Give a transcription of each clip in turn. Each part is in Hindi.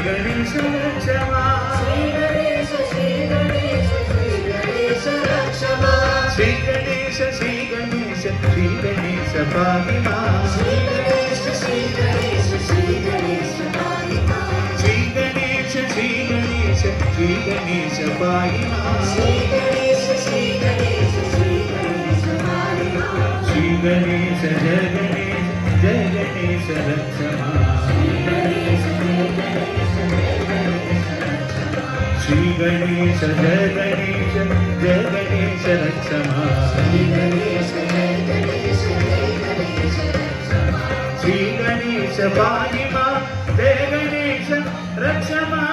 गणेश रक्षमा श्री गणेश श्री गणेश श्री गणेश रक्षमा श्री गणेश श्री गणेश श्री गणेश पाहि मां श्री गणेश श्री गणेश श्री गणेश पाहि मां श्री गणेश श्री गणेश श्री गणेश पाहि मां श्री गणेश श्री गणेश श्री गणेश पाहि मां श्री गणेश जय गणेश रक्षमा श्री गणेश जय गणेश रक्षमा श्री गणेश श्री गणेश पाहि मां जय गणेश रक्षमा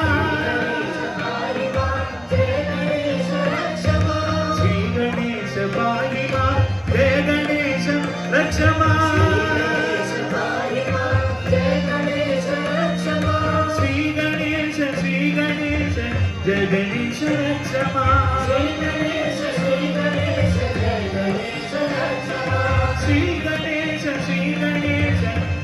श्री गणेश पाहि मां जय गणेश रक्षमा जय गणेश रक्षमा श्री गणेश श्री गणेश जय गणेश रक्षमा श्री गणेश श्री गणेश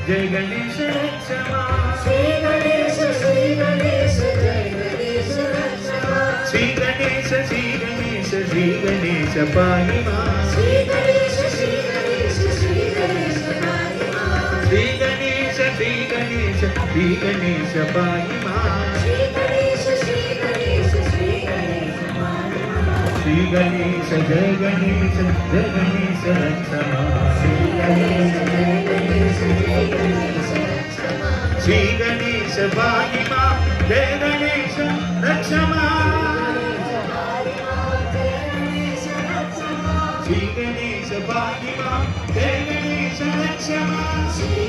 जय गणेश रक्षमा श्री गणेश श्री गणेश जय गणेश रक्षमा श्री गणेश श्री गणेश श्री गणेश पाहि मां श्री गणेश श्री गणेश श्री गणेश पाहि मां श्री गणेश श्री गणेश श्री गणेश पाहि मां श्री गणेश जय गणेश रक्षमा श्री गणेश श्री गणेश पाहि मां जय गणेश रक्षमा श्री गणेश पाहि मां जय गणेश रक्षमा श्री